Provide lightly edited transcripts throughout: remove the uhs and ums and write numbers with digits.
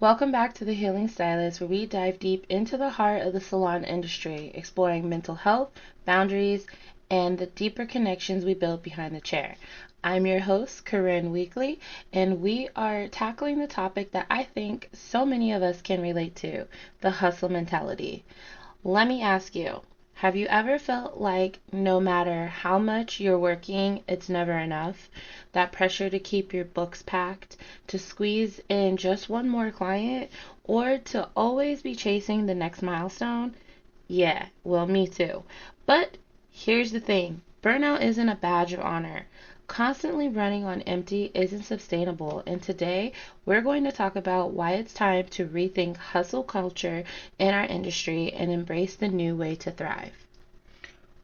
Welcome back to the Healing Stylist, where we dive deep into the heart of the salon industry, exploring mental health, boundaries, and the deeper connections we build behind the chair. I'm your host, Corinne Weekly, and we are tackling the topic that I think so many of us can relate to, the hustle mentality. Let me ask you, have you ever felt like no matter how much you're working, it's never enough? That pressure to keep your books packed, to squeeze in just one more client, or to always be chasing the next milestone? Yeah, well, me too. But here's the thing, burnout isn't a badge of honor. Constantly running on empty isn't sustainable, and today we're going to talk about why it's time to rethink hustle culture in our industry and embrace the new way to thrive.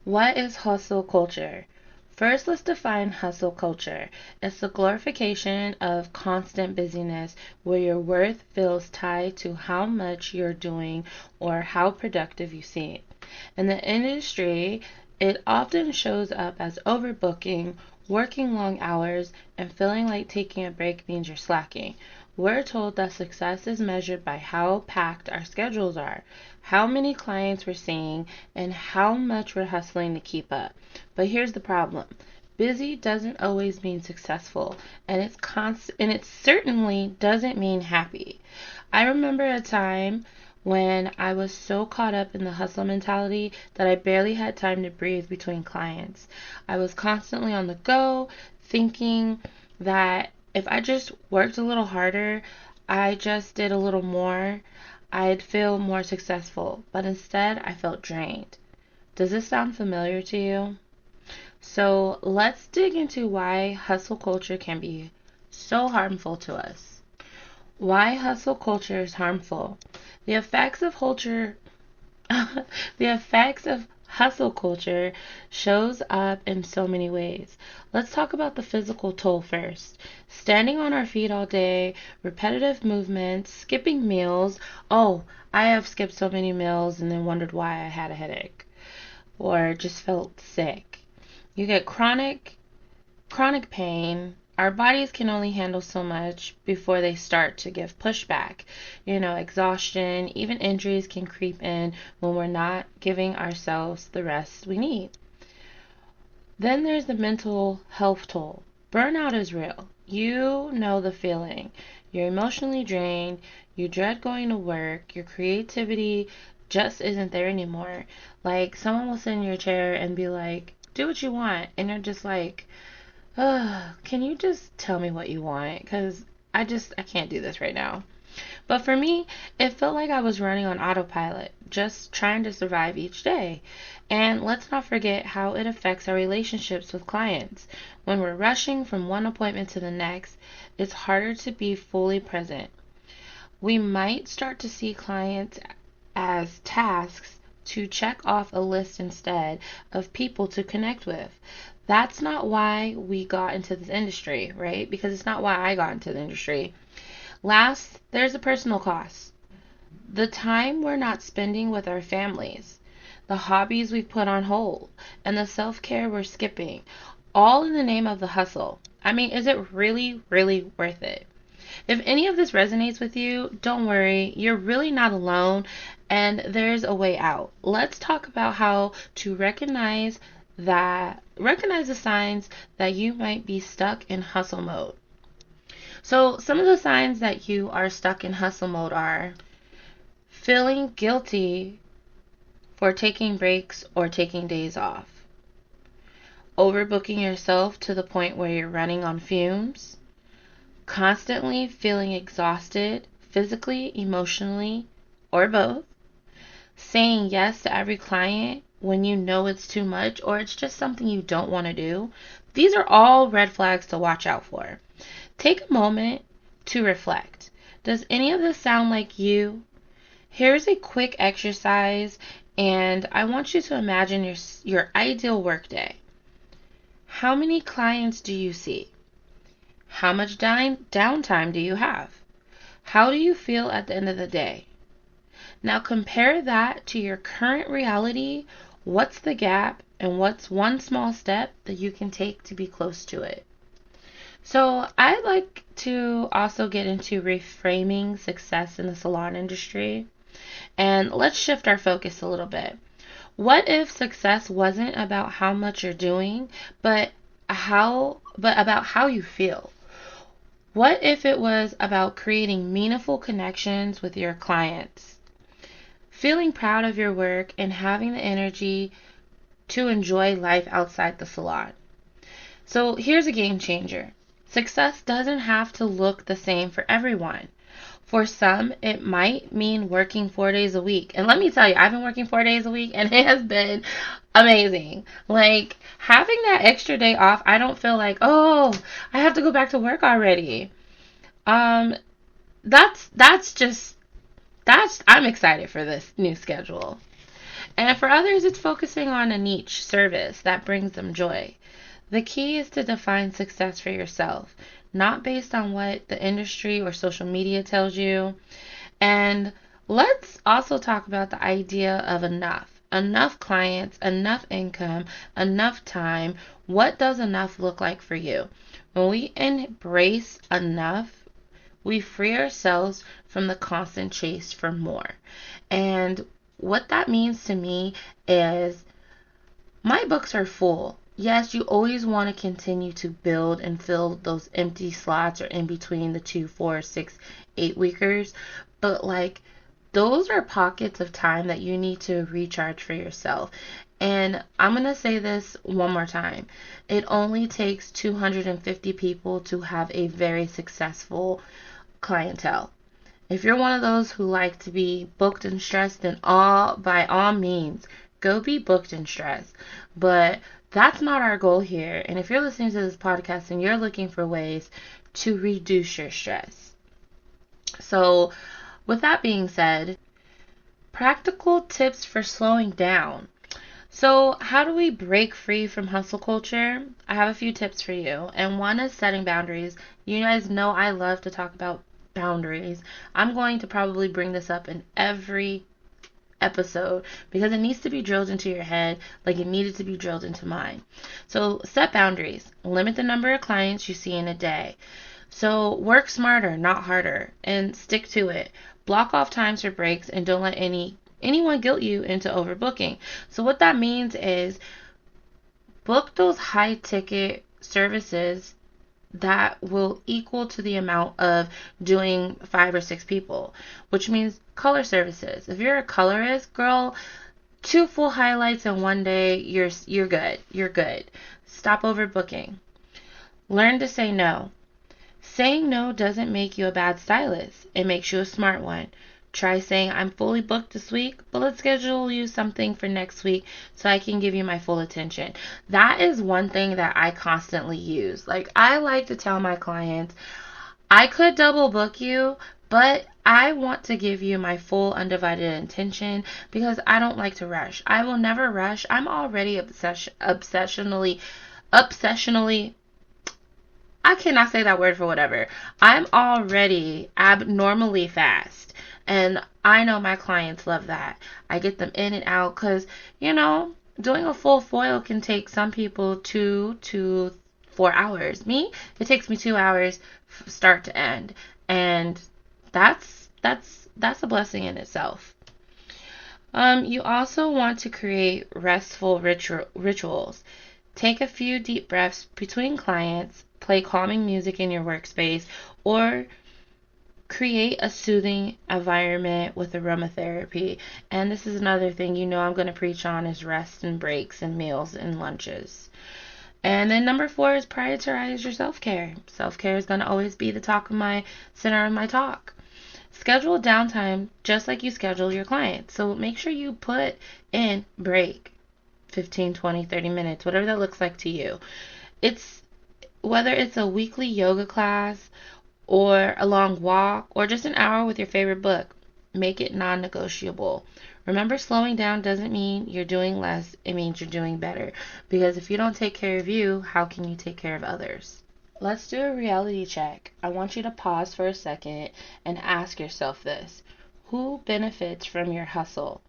What is hustle culture? First, let's define hustle culture. It's the glorification of constant busyness where your worth feels tied to how much you're doing or how productive you seem. In the industry, it often shows up as overbooking, working long hours, and feeling like taking a break means you're slacking. We're told that success is measured by how packed our schedules are, how many clients we're seeing, and how much we're hustling to keep up. But here's the problem. Busy doesn't always mean successful, and it certainly doesn't mean happy. I remember a time when I was so caught up in the hustle mentality that I barely had time to breathe between clients. I was constantly on the go, thinking that if I just worked a little harder, I just did a little more, I'd feel more successful. But instead, I felt drained. Does this sound familiar to you? So let's dig into why hustle culture can be so harmful to us. Why hustle culture is harmful. The effects of culture the effects of hustle culture shows up in so many ways. Let's talk about the physical toll first. Standing on our feet all day, repetitive movements, skipping meals. Oh, I have skipped so many meals and then wondered why I had a headache or just felt sick. You get chronic pain. Our bodies can only handle so much before they start to give pushback. Exhaustion, even injuries can creep in when we're not giving ourselves the rest we need. Then there's the mental health toll. Burnout is real. You know the feeling. You're emotionally drained. You dread going to work. Your creativity just isn't there anymore. Like someone will sit in your chair and be like, do what you want. And you're just like, can you just tell me what you want? Because I can't do this right now. But for me, it felt like I was running on autopilot, just trying to survive each day. And let's not forget how it affects our relationships with clients. When we're rushing from one appointment to the next, it's harder to be fully present. We might start to see clients as tasks to check off a list instead of people to connect with. That's not why we got into this industry, right? Because it's not why I got into the industry. Last, there's a personal cost. The time we're not spending with our families, the hobbies we've put on hold, and the self-care we're skipping, all in the name of the hustle. I mean, is it really, really worth it? If any of this resonates with you, don't worry, you're really not alone, and there's a way out. Let's talk about how to recognize the signs that you might be stuck in hustle mode. So some of the signs that you are stuck in hustle mode are feeling guilty for taking breaks or taking days off, overbooking yourself to the point where you're running on fumes, constantly feeling exhausted physically, emotionally, or both, saying yes to every client when you know it's too much or it's just something you don't want to do. These are all red flags to watch out for. Take a moment to reflect. Does any of this sound like you? Here's a quick exercise, and I want you to imagine your ideal workday. How many clients do you see? How much downtime do you have? How do you feel at the end of the day? Now compare that to your current reality. What's the gap and what's one small step that you can take to be close to it? So I'd like to also get into reframing success in the salon industry. And let's shift our focus a little bit. What if success wasn't about how much you're doing, but about how you feel? What if it was about creating meaningful connections with your clients, feeling proud of your work, and having the energy to enjoy life outside the salon? So here's a game changer. Success doesn't have to look the same for everyone. For some, it might mean working 4 days a week. And let me tell you, I've been working 4 days a week and it has been amazing. Like having that extra day off, I don't feel like, oh, I have to go back to work already. Um, that's I'm excited for this new schedule. And for others, it's focusing on a niche service that brings them joy. The key is to define success for yourself, not based on what the industry or social media tells you. And let's also talk about the idea of enough. Enough clients, enough income, enough time. What does enough look like for you? When we embrace enough, we free ourselves from the constant chase for more. And what that means to me is my books are full. Yes, you always want to continue to build and fill those empty slots or in between the 2, 4, 6, 8 weekers. But like those are pockets of time that you need to recharge for yourself. And I'm going to say this one more time. It only takes 250 people to have a very successful clientele. If you're one of those who like to be booked and stressed, then by all means, go be booked and stressed. But that's not our goal here. And if you're listening to this podcast and you're looking for ways to reduce your stress. So, with that being said, practical tips for slowing down. So, how do we break free from hustle culture? I have a few tips for you. And one is setting boundaries. You guys know I love to talk about boundaries. I'm going to probably bring this up in every episode because it needs to be drilled into your head like it needed to be drilled into mine. So set boundaries. Limit the number of clients you see in a day. So work smarter, not harder, and stick to it. Block off times for breaks and don't let anyone guilt you into overbooking. So what that means is book those high ticket services that will equal to the amount of doing 5 or 6 people, which means color services. If you're a colorist, girl, 2 full highlights in one day, you're good. You're good. Stop overbooking. Learn to say no. Saying no doesn't make you a bad stylist. It makes you a smart one. Try saying, I'm fully booked this week, but let's schedule you something for next week so I can give you my full attention. That is one thing that I constantly use. Like, I like to tell my clients, I could double book you, but I want to give you my full undivided attention because I don't like to rush. I will never rush. I'm already obsessionally, I cannot say that word for whatever. I'm already abnormally fast. And I know my clients love that. I get them in and out because, doing a full foil can take some people 2 to 4 hours. Me, it takes me 2 hours start to end. And that's a blessing in itself. You also want to create restful rituals. Take a few deep breaths between clients, play calming music in your workspace, or create a soothing environment with aromatherapy. And this is another thing I'm going to preach on is rest and breaks and meals and lunches. And then number 4 is prioritize your self-care. Self-care is going to always be the center of my talk. Schedule downtime just like you schedule your clients. So make sure you put in break 15, 20, 30 minutes, whatever that looks like to you. Whether it's a weekly yoga class or a long walk or just an hour with your favorite book, make it non-negotiable. Remember, slowing down doesn't mean you're doing less. It means you're doing better. Because if you don't take care of you, how can you take care of others? Let's do a reality check. I want you to pause for a second and ask yourself this. Who benefits from your hustle?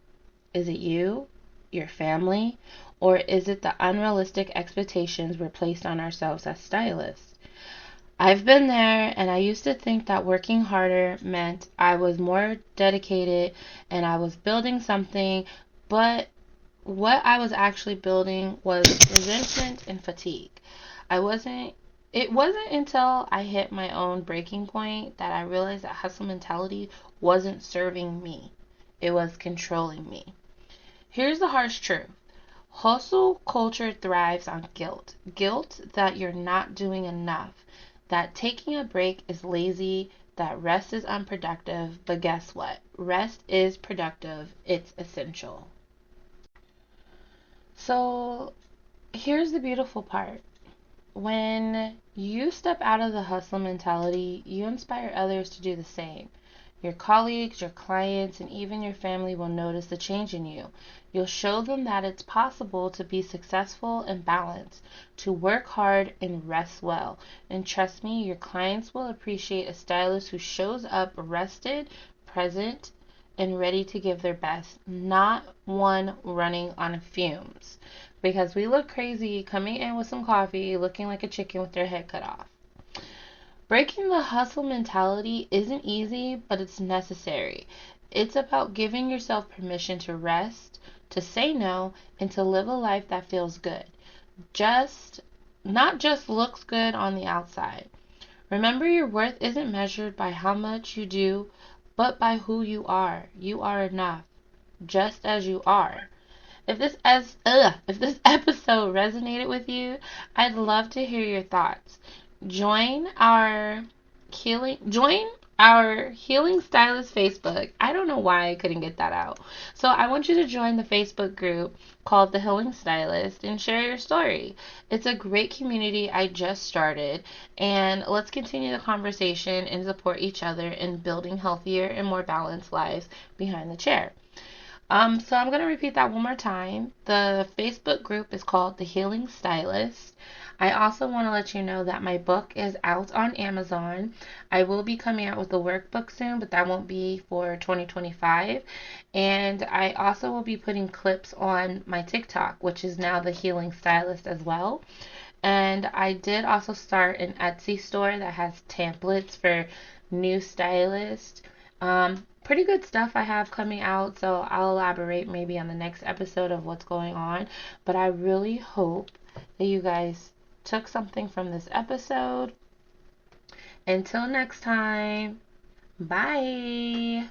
Is it you, your family, or is it the unrealistic expectations we're placed on ourselves as stylists? I've been there, and I used to think that working harder meant I was more dedicated and I was building something, but what I was actually building was resentment and fatigue. I wasn't It wasn't until I hit my own breaking point that I realized that hustle mentality wasn't serving me. It was controlling me. Here's the harsh truth. Hustle culture thrives on guilt. Guilt that you're not doing enough, that taking a break is lazy, that rest is unproductive. But guess what? Rest is productive. It's essential. So here's the beautiful part. When you step out of the hustle mentality, you inspire others to do the same. Your colleagues, your clients, and even your family will notice the change in you. You'll show them that it's possible to be successful and balanced, to work hard and rest well. And trust me, your clients will appreciate a stylist who shows up rested, present, and ready to give their best, not one running on fumes. Because we look crazy coming in with some coffee, looking like a chicken with their head cut off. Breaking the hustle mentality isn't easy, but it's necessary. It's about giving yourself permission to rest, to say no, and to live a life that feels good. Just Not just looks good on the outside. Remember, your worth isn't measured by how much you do, but by who you are. You are enough, just as you are. If this episode resonated with you, I'd love to hear your thoughts. Join our join our Healing Stylist Facebook. I don't know why I couldn't get that out. So I want you to join the Facebook group called the Healing Stylist and share your story. It's a great community I just started, and let's continue the conversation and support each other in building healthier and more balanced lives behind the chair. So I'm going to repeat that one more time. The Facebook group is called The Healing Stylist. I also want to let you know that my book is out on Amazon. I will be coming out with a workbook soon, but that won't be for 2025. And I also will be putting clips on my TikTok, which is now The Healing Stylist as well. And I did also start an Etsy store that has templates for new stylists. Pretty good stuff I have coming out, so I'll elaborate maybe on the next episode of what's going on. But I really hope that you guys took something from this episode. Until next time, bye.